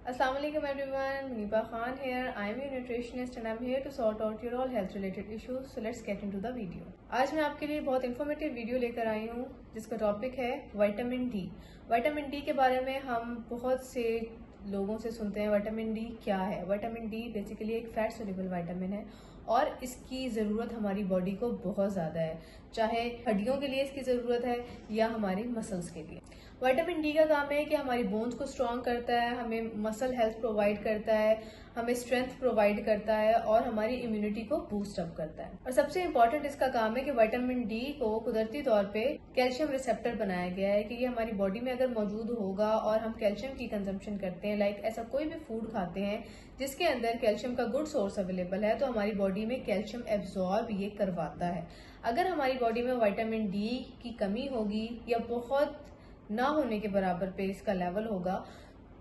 Assalamu alaikum everyone, Muniba Khan here. I am your nutritionist and I am here to sort out your all health related issues. So let's get into the video. आज मैं आपके लिए बहुत informative video लेकर आई हूँ जिसका topic है vitamin D. Vitamin D के बारे में हम बहुत से लोगों से सुनते हैं विटामिन डी क्या है। विटामिन डी बेसिकली एक फैट सोल्यूबल विटामिन है और इसकी ज़रूरत हमारी बॉडी को बहुत ज़्यादा है, चाहे हड्डियों के लिए इसकी ज़रूरत है या हमारी मसल्स के लिए। विटामिन डी का काम है कि हमारी बोन्स को स्ट्रॉन्ग करता है, हमें मसल हेल्थ प्रोवाइड करता है, हमें स्ट्रेंथ प्रोवाइड करता है और हमारी इम्यूनिटी को बूस्ट अप करता है। और सबसे इम्पोर्टेंट इसका काम है कि विटामिन डी को कुदरती तौर पे कैल्शियम रिसेप्टर बनाया गया है कि ये हमारी बॉडी में अगर मौजूद होगा और हम कैल्शियम की कंजम्पशन करते हैं, लाइक ऐसा कोई भी फूड खाते हैं जिसके अंदर कैल्शियम का गुड सोर्स अवेलेबल है, तो हमारी बॉडी में कैल्शियम एब्जॉर्ब ये करवाता है। अगर हमारी बॉडी में विटामिन डी की कमी होगी या बहुत ना होने के बराबर पे इसका लेवल होगा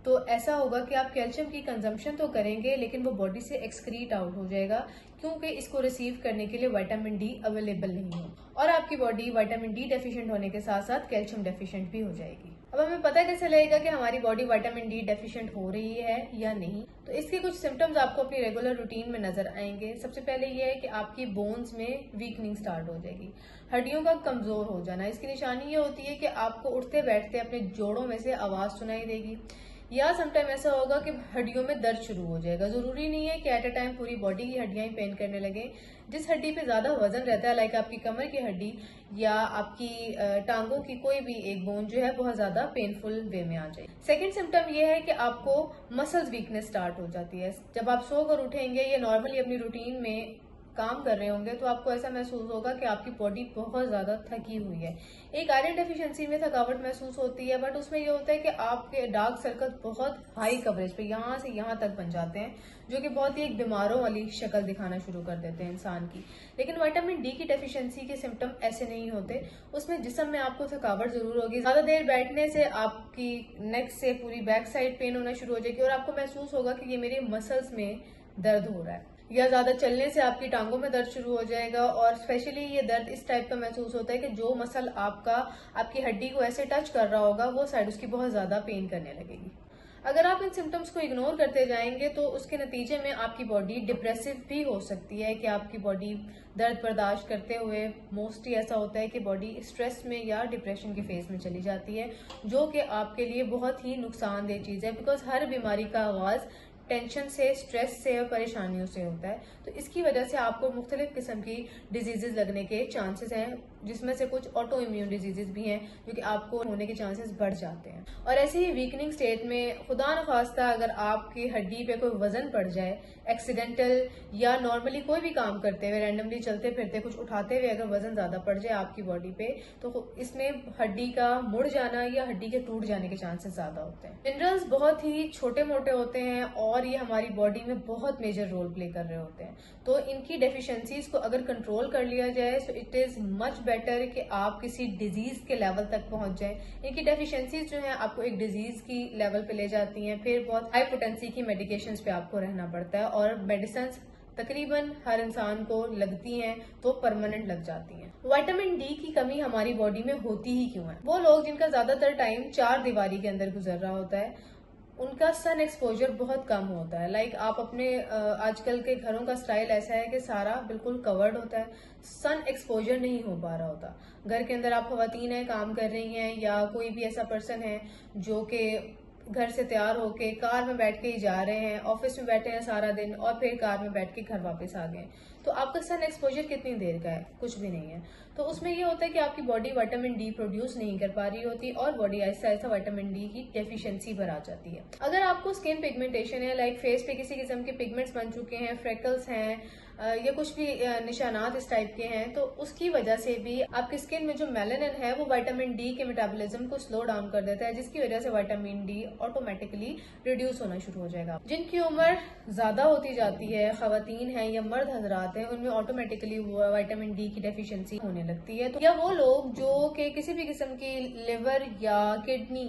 तो ऐसा होगा कि आप कैल्शियम की कंजम्पशन तो करेंगे लेकिन वो बॉडी से एक्सक्रीट आउट हो जाएगा क्योंकि इसको रिसीव करने के लिए विटामिन डी अवेलेबल नहीं हो और आपकी बॉडी विटामिन डी डेफिशिएंट होने के साथ साथ कैल्शियम डेफिशिएंट भी हो जाएगी। अब हमें पता कैसे लगेगा कि हमारी बॉडी विटामिन डी डेफिशिएंट हो रही है या नहीं? तो इसके कुछ सिम्टम्स आपको अपनी रेगुलर रूटीन में नजर आएंगे। सबसे पहले ये है कि आपकी बोन्स में वीकनिंग स्टार्ट हो जाएगी, हड्डियों का कमजोर हो जाना। इसकी निशानी ये होती है कि आपको उठते बैठते अपने जोड़ों में से आवाज सुनाई देगी या समटाइम ऐसा होगा कि हड्डियों में दर्द शुरू हो जाएगा। जरूरी नहीं है कि एट अ टाइम पूरी बॉडी की हड्डियां ही पेन करने लगे। जिस हड्डी पे ज्यादा वजन रहता है, लाइक आपकी कमर की हड्डी या आपकी टांगों की कोई भी एक बोन जो है बहुत ज्यादा पेनफुल वे में आ जाए। सेकंड सिम्टम ये है कि आपको मसल्स वीकनेस स्टार्ट हो जाती है। जब आप सोकर उठेंगे या नॉर्मली अपनी रूटीन में काम कर रहे होंगे तो आपको ऐसा महसूस होगा कि आपकी बॉडी बहुत ज्यादा थकी हुई है। एक आयरन डेफिशिएंसी में थकावट महसूस होती है, बट उसमें ये होता है कि आपके डार्क सर्कल बहुत हाई कवरेज पे यहाँ से यहाँ तक बन जाते हैं जो कि बहुत ही एक बीमारों वाली शक्ल दिखाना शुरू कर देते हैं इंसान की। लेकिन विटामिन डी की डेफिशिएंसी के सिम्टम ऐसे नहीं होते। उसमें जिस्म में आपको थकावट जरूर होगी, ज्यादा देर बैठने से आपकी नेक से पूरी बैक साइड पेन होना शुरू हो जाएगी और आपको महसूस होगा कि ये मेरे मसल्स में दर्द हो रहा है, या ज्यादा चलने से आपकी टांगों में दर्द शुरू हो जाएगा। और स्पेशली ये दर्द इस टाइप का महसूस होता है कि जो मसल आपकी हड्डी को ऐसे टच कर रहा होगा वो साइड उसकी बहुत ज्यादा पेन करने लगेगी। अगर आप इन सिम्टम्स को इग्नोर करते जाएंगे तो उसके नतीजे में आपकी बॉडी डिप्रेसिव भी हो सकती है कि आपकी बॉडी दर्द बर्दाश्त करते हुए मोस्टली ऐसा होता है कि बॉडी स्ट्रेस में या डिप्रेशन के फेज में चली जाती है, जो कि आपके लिए बहुत ही नुकसानदेह चीज है। बिकॉज हर बीमारी का आगाज टेंशन से, स्ट्रेस से और परेशानियों से होता है। तो इसकी वजह से आपको मुख्तलिफ किस्म की डिजीजेज लगने के चांसेस हैं, जिसमें से कुछ ऑटो इम्यून डिजीजेज भी हैं जो कि आपको होने के चांसेस बढ़ जाते हैं। और ऐसे ही वीकनिंग स्टेट में खुदा न खास्ता अगर आपकी हड्डी पे कोई वजन पड़ जाए, एक्सीडेंटल या नॉर्मली कोई भी काम करते हुए, रैंडमली चलते फिरते कुछ उठाते हुए अगर वजन ज्यादा पड़ जाए आपकी बॉडी पे, तो इसमें हड्डी का मुड़ जाना या हड्डी के टूट जाने के चांसेस ज्यादा होते हैं। मिनरल्स बहुत ही छोटे मोटे होते हैं और ये हमारी बॉडी में बहुत मेजर रोल प्ले कर रहे होते हैं। तो इनकी डेफिशिएंसीज को अगर कंट्रोल कर लिया जाए तो इट इज मच बेटर कि आप किसी डिजीज के लेवल तक पहुंच जाए। इनकी डेफिशिएंसीज जो है आपको एक डिजीज की लेवल पे ले जाती हैं, फिर बहुत हाई पोटेंसी की मेडिकेशंस पे आपको रहना पड़ता है और मेडिसिन तकरीबन हर इंसान को लगती हैं तो परमानेंट लग जाती हैं। विटामिन डी की कमी हमारी बॉडी में होती ही क्यों है? वो लोग जिनका ज्यादातर टाइम चार दीवारी के अंदर गुजर रहा होता है, उनका सन एक्सपोजर बहुत कम होता है। लाइक आप अपने आजकल के घरों का स्टाइल ऐसा है कि सारा बिल्कुल कवर्ड होता है, सन एक्सपोजर नहीं हो पा रहा होता। घर के अंदर आप खवातीन हैं, काम कर रही हैं, या कोई भी ऐसा पर्सन है जो कि घर से तैयार होके कार में बैठ के ही जा रहे हैं, ऑफिस में बैठे हैं सारा दिन और फिर कार में बैठ के घर वापस आ गए, तो आपका सन एक्सपोजर कितनी देर का है? कुछ भी नहीं है। तो उसमें ये होता है कि आपकी बॉडी विटामिन डी प्रोड्यूस नहीं कर पा रही होती और बॉडी ऐसा ऐसा विटामिन डी की डेफिशिएंसी पर आ जाती है। अगर आपको स्किन पिगमेंटेशन है, लाइक फेस पे किसी किस्म के पिगमेंट्स बन चुके हैं, फ्रेकल्स हैं या कुछ भी निशानात इस टाइप के हैं, तो उसकी वजह से भी आपकी स्किन में जो मेलानिन है वो विटामिन डी के मेटाबॉलिज्म को स्लो डाउन कर देता है, जिसकी वजह से विटामिन डी ऑटोमेटिकली रिड्यूस होना शुरू हो जाएगा। जिनकी उम्र ज्यादा होती जाती है, खवातीन है या मर्द हजरात हैं, उनमें ऑटोमेटिकली विटामिन डी की डेफिशिएंसी होने लगती है। तो या वो लोग जो कि किसी भी किस्म की लिवर या किडनी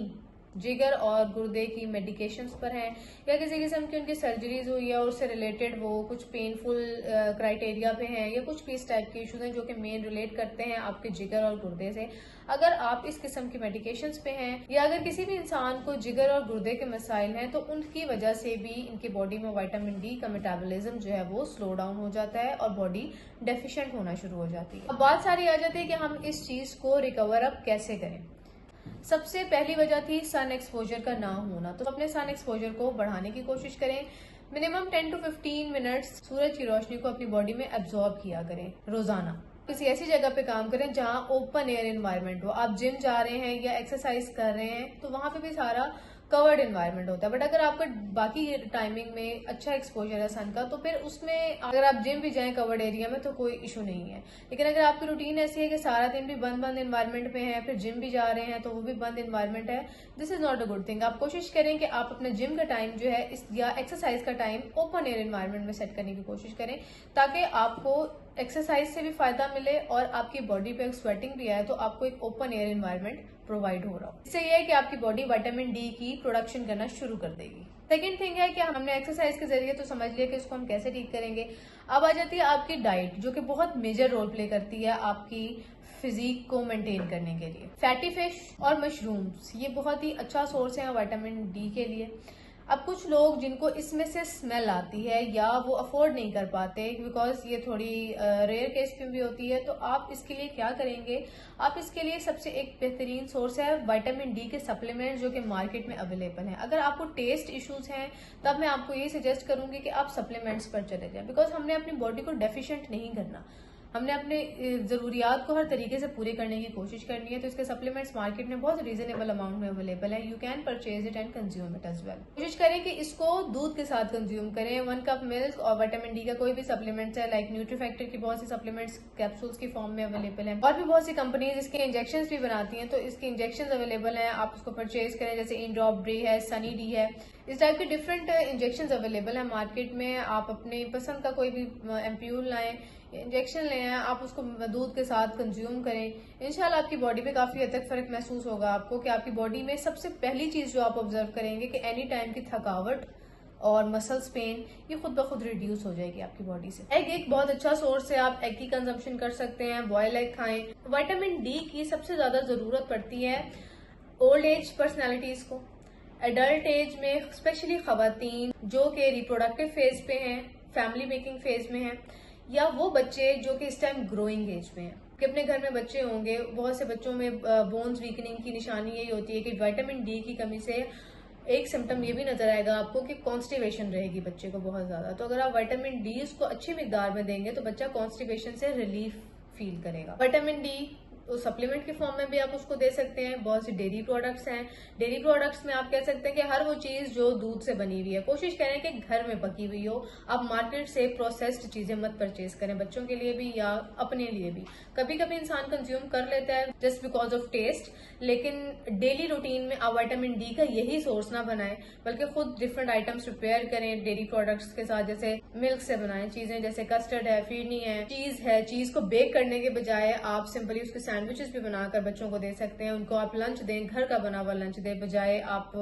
जिगर और गुर्दे की मेडिकेशंस पर हैं, या किसी किस्म की उनकी सर्जरीज हुई है और उससे रिलेटेड वो कुछ पेनफुल क्राइटेरिया पे हैं, या कुछ भी इस टाइप के इशूज हैं जो कि मेन रिलेट करते हैं आपके जिगर और गुर्दे से। अगर आप इस किस्म की मेडिकेशंस पे हैं, या अगर किसी भी इंसान को जिगर और गुर्दे के मसाइल हैं, तो उनकी वजह से भी इनकी बॉडी में विटामिन डी का मेटाबॉलिज्म जो है वो स्लो डाउन हो जाता है और बॉडी डेफिशिएंट होना शुरू हो जाती है। अब बात सारी आ जाती है कि हम इस चीज को रिकवर अप कैसे करें। सबसे पहली वजह थी सन एक्सपोजर का ना होना, तो अपने सन एक्सपोजर को बढ़ाने की कोशिश करें। मिनिमम 10 to 15 मिनट्स सूरज की रोशनी को अपनी बॉडी में एब्जॉर्ब किया करें रोजाना। किसी ऐसी जगह पे काम करें जहां ओपन एयर एनवायरनमेंट हो। आप जिम जा रहे हैं या एक्सरसाइज कर रहे हैं तो वहां पे भी सारा कवर्ड एनवायरनमेंट होता है। बट अगर आपका बाकी टाइमिंग में अच्छा एक्सपोजर है सन का, तो फिर उसमें अगर आप जिम भी जाएं कवर्ड एरिया में तो कोई इशू नहीं है। लेकिन अगर आपकी रूटीन ऐसी है कि सारा दिन भी बंद बंद एनवायरनमेंट में है, फिर जिम भी जा रहे हैं तो वो भी बंद एनवायरनमेंट है, this is not a good thing. आप कोशिश करें कि आप अपना जिम का टाइम जो है या एक्सरसाइज का टाइम ओपन एयर एनवायरनमेंट में सेट करने की कोशिश करें, ताकि आपको एक्सरसाइज से भी फायदा मिले और आपकी बॉडी पे स्वेटिंग भी आए तो आपको एक ओपन एयर एनवायरनमेंट प्रोवाइड हो रहा हो। इससे यह है कि आपकी बॉडी विटामिन डी की प्रोडक्शन करना शुरू कर देगी। सेकेंड थिंग है कि हमने एक्सरसाइज के जरिए तो समझ लिया कि इसको हम कैसे ठीक करेंगे। अब आ जाती है आपकी डाइट, जो कि बहुत मेजर रोल प्ले करती है आपकी फिजिक को मेंटेन करने के लिए। फैटी फिश और मशरूम्स ये बहुत ही अच्छा सोर्स है विटामिन डी के लिए। अब कुछ लोग जिनको इसमें से स्मेल आती है या वो अफोर्ड नहीं कर पाते, बिकॉज ये थोड़ी रेयर केस में भी होती है, तो आप इसके लिए क्या करेंगे, आप इसके लिए सबसे एक बेहतरीन सोर्स है विटामिन डी के सप्लीमेंट जो कि मार्केट में अवेलेबल हैं। अगर आपको टेस्ट इश्यूज हैं तब मैं आपको ये सजेस्ट करूंगी कि आप सप्लीमेंट्स पर चले जाएं, बिकॉज हमने अपनी बॉडी को डेफिशिएंट नहीं करना, हमने अपने जरूरियात को हर तरीके से पूरे करने की कोशिश करनी है। तो इसके सप्लीमेंट्स मार्केट में बहुत रीजनेबल अमाउंट में अवेलेबल है। You can purchase it and consume it as well. कोशिश करें कि इसको दूध के साथ कंज्यूम करें। 1 कप मिल्क और विटामिन डी का कोई भी सप्लीमेंट्स है, लाइक न्यूट्रीफैक्टर की बहुत सी सप्लीमेंट्स कैप्सूल्स की फॉर्म में अवेलेबल है, और भी बहुत सी कंपनीज इसके इंजेक्शन भी बनाती हैं, तो इसके इंजेक्शन अवेलेबल है, आप उसको परचेज करें। जैसे इनड्रॉप डी है, सनी डी है, इस टाइप के डिफरेंट इंजेक्शन अवेलेबल है मार्केट में। आप अपने पसंद का कोई भी एम्प्यूल लाएं, इंजेक्शन लें, आप उसको दूध के साथ कंज्यूम करें। इंशाल्लाह आपकी बॉडी पे काफी हद तक फर्क महसूस होगा आपको, कि आपकी बॉडी में सबसे पहली चीज जो आप ऑब्जर्व करेंगे कि एनी टाइम की थकावट और मसल्स पेन ये खुद ब खुद रिड्यूस हो जाएगी आपकी बॉडी से। एग एक बहुत अच्छा सोर्स है, आप एग की कंजम्पशन कर सकते हैं, बॉयल एग खाएं। विटामिन डी की सबसे ज्यादा जरूरत पड़ती है ओल्ड एज पर्सनैलिटीज को, एडल्ट एज में, स्पेशली खवातीन जो कि रिप्रोडक्टिव फेज पे हैं, फैमिली मेकिंग फेज में हैं, या वो बच्चे जो कि इस टाइम ग्रोइंग एज में हैं। कि अपने घर में बच्चे होंगे, बहुत से बच्चों में बोन्स वीकनिंग की निशानी यही होती है कि विटामिन डी की कमी से एक सिम्टम ये भी नजर आएगा आपको कि कॉन्स्टिपेशन रहेगी बच्चे को बहुत ज्यादा। तो अगर आप विटामिन डी उसको अच्छी मिकदार में देंगे तो बच्चा कॉन्स्टिपेशन से रिलीफ फील करेगा। विटामिन डी तो सप्लीमेंट के फॉर्म में भी आप उसको दे सकते हैं। बहुत सी डेयरी प्रोडक्ट्स हैं, डेयरी प्रोडक्ट्स में आप कह सकते हैं कि हर वो चीज जो दूध से बनी हुई है, कोशिश करें कि घर में पकी हुई हो। आप मार्केट से प्रोसेस्ड चीजें मत परचेज करें, बच्चों के लिए भी या अपने लिए भी। कभी कभी इंसान कंज्यूम कर लेता है जस्ट बिकॉज ऑफ टेस्ट, लेकिन डेली रूटीन में आप विटामिन डी का यही सोर्स ना बनाएं, बल्कि खुद डिफरेंट आइटम्स प्रिपेयर करें डेयरी प्रोडक्ट्स के साथ। जैसे मिल्क से बनाएं चीजें, जैसे कस्टर्ड है, फीरनी है, चीज को बेक करने के बजाय आप सिंपली उसके सैंडविचेस भी बनाकर बच्चों को दे सकते हैं। उनको आप लंच दें, घर का बना हुआ लंच दें, बजाय आप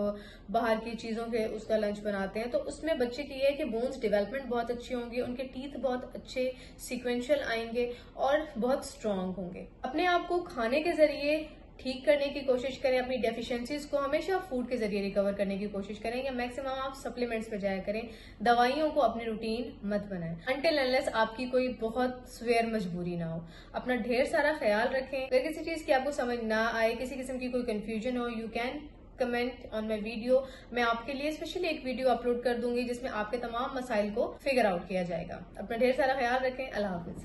बाहर की चीजों के उसका लंच बनाते हैं। तो उसमें बच्चे की है कि बोन्स डेवलपमेंट बहुत अच्छी होंगी, उनके टीथ बहुत अच्छे सीक्वेंशियल आएंगे और बहुत स्ट्रांग होंगे। अपने आप को खाने के जरिए ठीक करने की कोशिश करें, अपनी डेफिशिएंसीज को हमेशा फूड के जरिए रिकवर करने की कोशिश करें, या मैक्सिमम आप सप्लीमेंट्स पे जाया करें। दवाइयों को अपनी रूटीन मत बनाएं अनटिल अनलेस आपकी कोई बहुत स्वेयर मजबूरी ना हो। अपना ढेर सारा ख्याल रखें। अगर किसी चीज की आपको समझ ना आए, किसी किस्म की कोई कंफ्यूजन हो, you can comment on my video. मैं आपके लिए स्पेशली एक वीडियो अपलोड कर दूंगी जिसमें आपके तमाम मसाइल को फिगर आउट किया जाएगा। अपना ढेर सारा ख्याल रखें। अल्लाह हाफिज।